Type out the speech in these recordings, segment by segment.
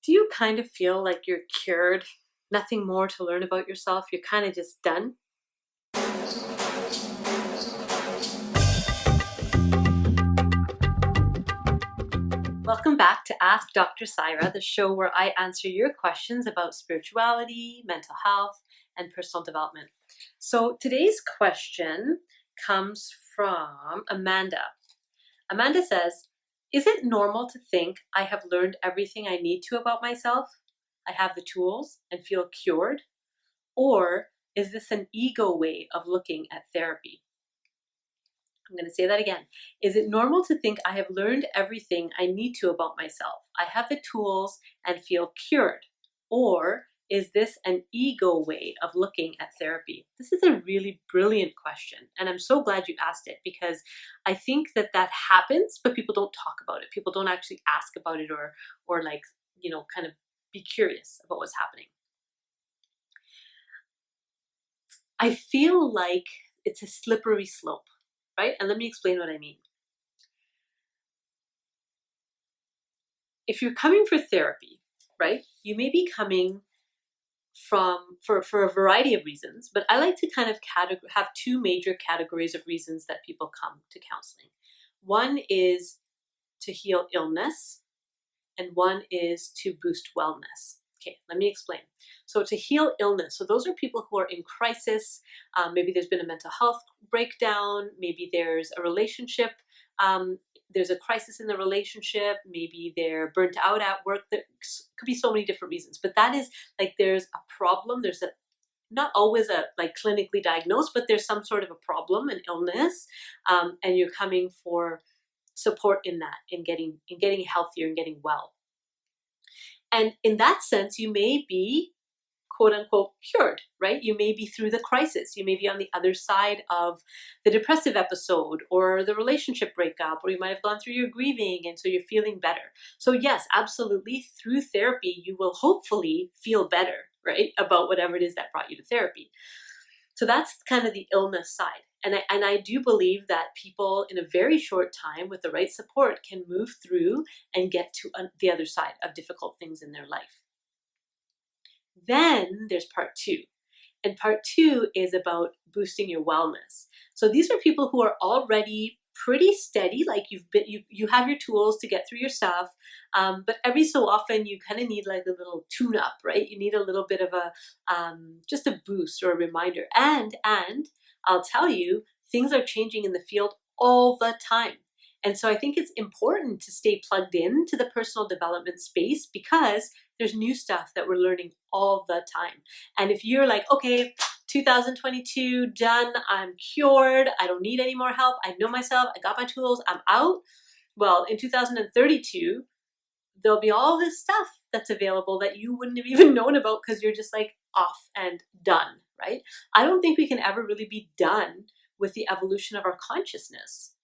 Do you kind of feel like you're cured? Nothing more to learn about yourself? You're kind of just done? Welcome back to Ask Dr. Saira, the show where I answer your questions about spirituality, mental health, and personal development. So today's question comes from Amanda. Amanda says, is it normal to think I have learned everything I need to about myself? I have the tools and feel cured? Or is this an ego way of looking at therapy? I'm going to say that again. Is it normal to think I have learned everything I need to about myself? I have the tools and feel cured? Or is this an ego way of looking at therapy? This is a really brilliant question, and I'm so glad you asked it, because I think that happens, but people don't talk about it. People don't actually ask about it or like, kind of be curious about what's happening. I feel like it's a slippery slope, right? And let me explain what I mean. If you're coming for therapy, right, you may be coming for a variety of reasons, but I like to kind of have two major categories of reasons that people come to counseling. One is to heal illness, and one is to boost wellness. Okay, let me explain. So to heal illness, so those are people who are in crisis. Maybe there's been a mental health breakdown. Maybe there's a relationship. There's a crisis in the relationship. Maybe they're burnt out at work. There could be so many different reasons. But that is like there's a problem. There's not always a like clinically diagnosed, but there's some sort of a problem, an illness, and you're coming for support in that, in getting healthier and getting well. And in that sense, you may be quote unquote cured, right? You may be through the crisis. You may be on the other side of the depressive episode or the relationship breakup, or you might have gone through your grieving and so you're feeling better. So yes, absolutely, through therapy, you will hopefully feel better, right? About whatever it is that brought you to therapy. So that's kind of the illness side. And I do believe that people in a very short time with the right support can move through and get to the other side of difficult things in their life. Then there's part two. And part two is about boosting your wellness. So these are people who are already pretty steady, like you have your tools to get through your stuff, but every so often you kind of need like a little tune-up, right? You need a little bit of a just a boost or a reminder. And I'll tell you, things are changing in the field all the time. And so I think it's important to stay plugged in to the personal development space, because there's new stuff that we're learning all the time. And if you're like, okay, 2022, done, I'm cured, I don't need any more help, I know myself, I got my tools, I'm out. Well, in 2032, there'll be all this stuff that's available that you wouldn't have even known about because you're just like off and done, right? I don't think we can ever really be done with the evolution of our consciousness.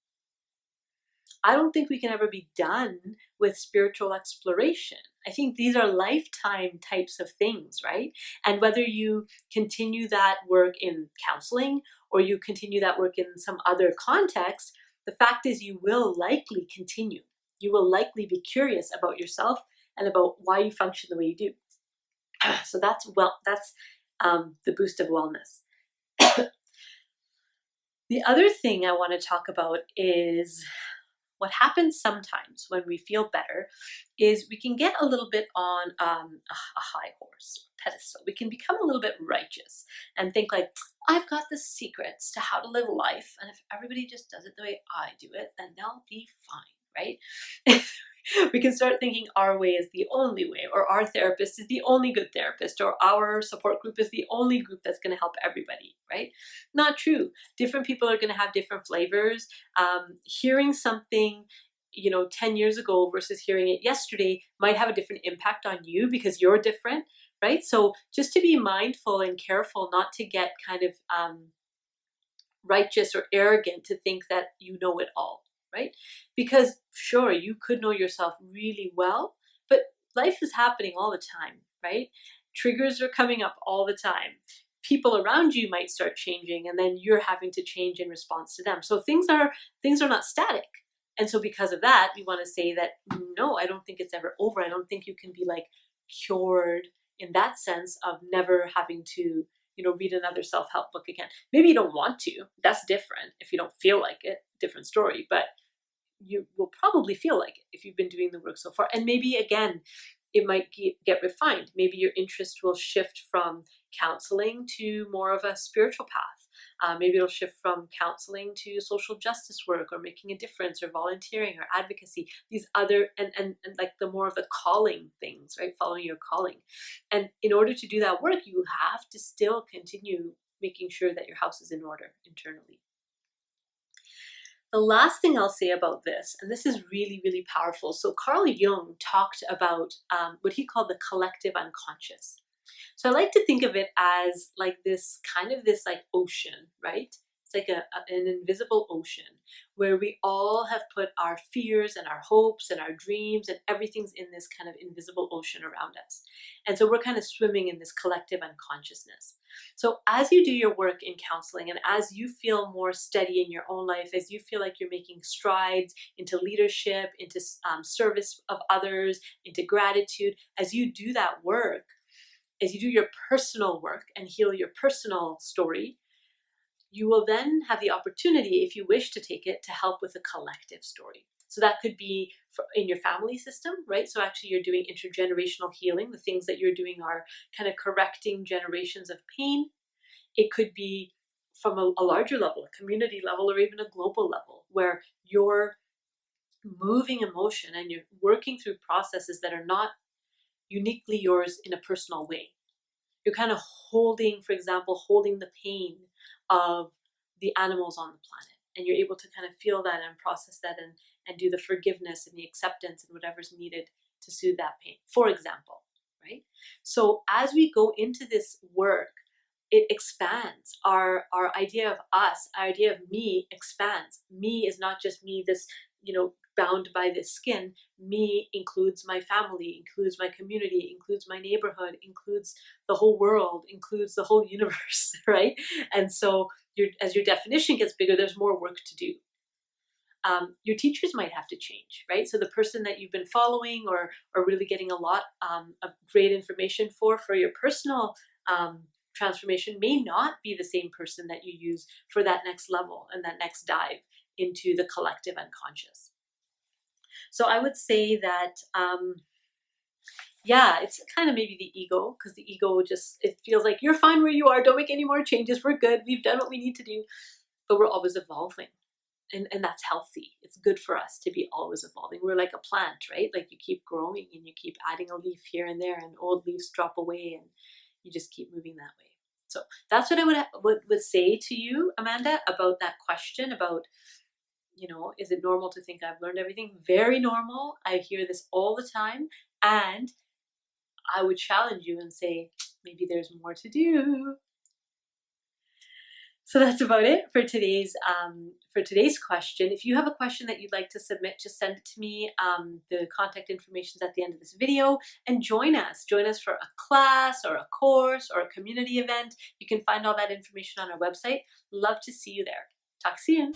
I don't think we can ever be done with spiritual exploration. I think these are lifetime types of things, right? And whether you continue that work in counseling or you continue that work in some other context, the fact is you will likely continue. You will likely be curious about yourself and about why you function the way you do. So that's the boost of wellness. The other thing I want to talk about is what happens sometimes when we feel better is we can get a little bit on a high horse pedestal. We can become a little bit righteous and think like, I've got the secrets to how to live life, and if everybody just does it the way I do it, then they'll be fine, right? We can start thinking our way is the only way, or our therapist is the only good therapist, or our support group is the only group that's going to help everybody, right? Not true. Different people are going to have different flavors. Hearing something 10 years ago versus hearing it yesterday might have a different impact on you because you're different, right? So just to be mindful and careful not to get kind of righteous or arrogant to think that you know it all, right? Because sure, you could know yourself really well, but life is happening all the time, right? Triggers are coming up all the time. People around you might start changing, and then you're having to change in response to them. So things are not static. And so because of that, we want to say that, no, I don't think it's ever over. I don't think you can be like cured in that sense of never having to, read another self-help book again. Maybe you don't want to. That's different. If you don't feel like it, different story. But you will probably feel like it if you've been doing the work so far. And maybe, again, it might get refined. Maybe your interest will shift from counseling to more of a spiritual path. Maybe it'll shift from counseling to social justice work or making a difference or volunteering or advocacy. These other, and like the more of the calling things, right? Following your calling. And in order to do that work, you have to still continue making sure that your house is in order internally. The last thing I'll say about this, and this is really, really powerful. So Carl Jung talked about what he called the collective unconscious. So I like to think of it as like this like ocean, right? It's like an invisible ocean where we all have put our fears and our hopes and our dreams, and everything's in this kind of invisible ocean around us. And so we're kind of swimming in this collective unconsciousness. So as you do your work in counseling, and as you feel more steady in your own life, as you feel like you're making strides into leadership, into service of others, into gratitude, as you do that work, as you do your personal work and heal your personal story, you will then have the opportunity, if you wish to take it, to help with a collective story. So that could be in your family system, right? So actually you're doing intergenerational healing. The things that you're doing are kind of correcting generations of pain. It could be from a larger level, a community level, or even a global level, where you're moving emotion and you're working through processes that are not uniquely yours in a personal way. You're kind of holding, for example, the pain of the animals on the planet. And you're able to kind of feel that and process that and do the forgiveness and the acceptance and whatever's needed to soothe that pain, for example, right? So as we go into this work, it expands. Our idea of us, our idea of me expands. Me is not just me, this, bound by this skin. Me includes my family, includes my community, includes my neighborhood, includes the whole world, includes the whole universe, right? And so as your definition gets bigger, there's more work to do. Your teachers might have to change, right? So the person that you've been following or really getting a lot of great information for your personal transformation may not be the same person that you use for that next level and that next dive into the collective unconscious. So I would say that, it's kind of maybe the ego, because the ego it feels like you're fine where you are. Don't make any more changes. We're good. We've done what we need to do. But we're always evolving. And that's healthy. It's good for us to be always evolving. We're like a plant, right? Like you keep growing and you keep adding a leaf here and there, and old leaves drop away and you just keep moving that way. So that's what I would say to you, Amanda, about that question about, is it normal to think I've learned everything? Very normal. I hear this all the time. And I would challenge you and say, maybe there's more to do. So that's about it for today's question. If you have a question that you'd like to submit, just send it to me. The contact information is at the end of this video. And join us. Join us for a class or a course or a community event. You can find all that information on our website. Love to see you there. Talk soon.